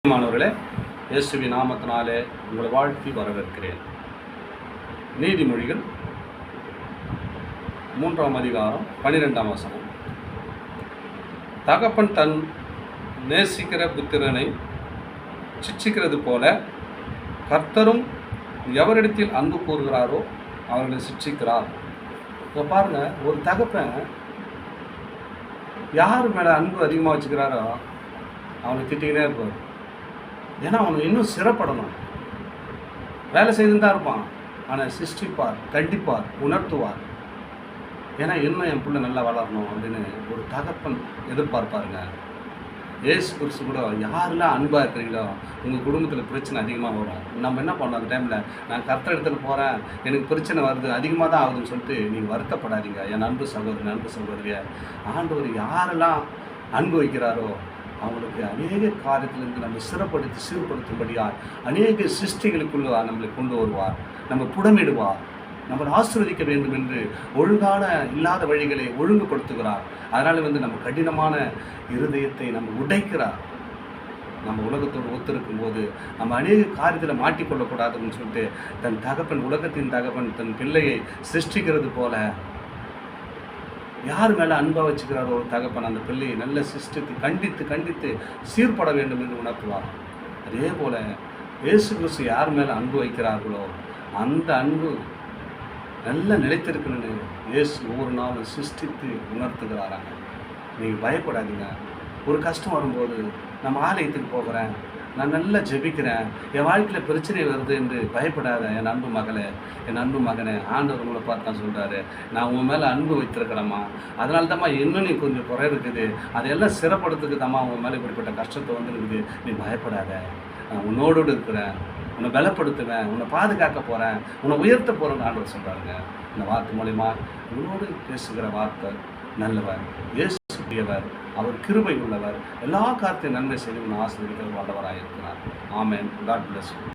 மாணவர்களே, இயேசுவின் நாமத்தினாலே உங்களை வாழ்த்தி வரவேற்கிறேன். நீதிமொழிகள் 3ஆம் அதிகாரம் 12ஆம் வசனம். தகப்பன் தன் நேசிக்கிற புத்திரனை சிட்சிக்கிறது போல கர்த்தரும் எவரிடத்தில் அன்பு கூறுகிறாரோ அவர்களை சிட்சிக்கிறார். இப்போ பாருங்க, ஒரு தகப்பன் யார் மேலே அன்பு அதிகமாக வச்சுக்கிறாரோ அவனை திட்டிக்கிட்டே இருப்பார். ஏன்னா அவனுக்கு இன்னும் சிறப்படணும். வேலை செய்து தான் இருப்பான், ஆனால் சிருஷ்டிப்பார், கண்டிப்பார், உணர்த்துவார். ஏன்னா இன்னும் என் பிள்ளை நல்லா வளரணும் அப்படின்னு ஒரு தகப்பன் எதிர்பார்ப்பாருங்க. ஏசு கிறிஸ்து கூட யாரெல்லாம் அன்பாக இருக்கிறீங்களோ உங்கள் குடும்பத்தில் பிரச்சனை அதிகமாக வரும். நம்ம என்ன பண்ணோம், அந்த டைமில் நான் கர்த்தர் இடத்துல போகிறேன், எனக்கு பிரச்சனை வருது, அதிகமாக தான் ஆகுதுன்னு சொல்லிட்டு நீங்கள் வருத்தப்படாதீங்க. என் அன்பு சகோதரி, அன்பு சகோதரிய, ஆண்டவர் யாரெல்லாம் அன்பு வைக்கிறாரோ அவங்களுக்கு அநேக காரியத்திலிருந்து நம்ம சிறப்படுத்தி சீர்படுத்தும்படியார் அநேக சிருஷ்டிகளுக்குள்ள நம்மளை கொண்டு வருவார், நம்ம புடமிடுவார், நம்மளை ஆசீர்வதிக்க வேண்டும் என்று ஒழுங்கான இல்லாத வழிகளை ஒழுங்குபடுத்துகிறார். அதனால் நம்ம கடினமான இருதயத்தை நம்ம உடைக்கிறார். நம்ம உலகத்தோடு ஒத்திருக்கும் போது நம்ம அநேக காரியத்தில் மாட்டிக்கொள்ளக்கூடாதுன்னு சொல்லிட்டு தன் தகப்பன், உலகத்தின் தகப்பன் தன் பிள்ளையை சிருஷ்டிக்கிறது போல யார் மேலே அன்பாக வச்சுக்கிறாரோ ஒரு தகப்பன் அந்த பிள்ளையை நல்ல சிருஷ்டித்து கண்டித்து சீர்பட வேண்டும் என்று உணர்த்துவார். அதே போல் இயேசு கிறிஸ்து யார் மேலே அன்பு வைக்கிறார்களோ அந்த அன்பு நல்ல நிலைத்திருக்கணும்னு இயேசு ஒவ்வொரு நாளும் சிருஷ்டித்து உணர்த்துகிறாராங்க. நீங்கள் பயப்படாதீங்க. ஒரு கஷ்டம் வரும்போது நம்ம ஆலயத்துக்கு போகிறேன், நான் நல்லா ஜெபிக்கிறேன், என் வாழ்க்கையில் பிரச்சனை வருது என்று பயப்படாத என் அன்பு மகளே, என் அன்பு மகனே. ஆண்டவர் உங்களை பார்த்து தான் சொல்கிறாரு, நான் உன் மேலே அன்பு வைத்திருக்கிறேம்மா, அதனால தாம்மா இன்னும் நீ கொஞ்சம் குறை இருக்குது, அதையெல்லாம் சிறப்படுத்துக்கு தாம்மா உன் மேலே இப்படிப்பட்ட கஷ்டத்தை வந்துருக்குது, நீ பயப்படாத, நான் உன்னோடு இருக்கிறேன், உன்னை பலப்படுத்துவேன், உன்னை பாதுகாக்க போகிறேன், உன்னை உயர்த்த போகிறேன்னு ஆண்டவர் சொல்கிறாருங்க. இந்த வார்த்தை மூலிமா உன்னோடு பேசுகிற வார்த்தை நல்லவர், இயேசுடையவர், அவர் கிருபை உள்ளவர், எல்லா காரியத்தையும் நன்மை செய்து ஆசீர்வதிக்கிற வல்லவராக இருக்கிறார். ஆமென். God bless you.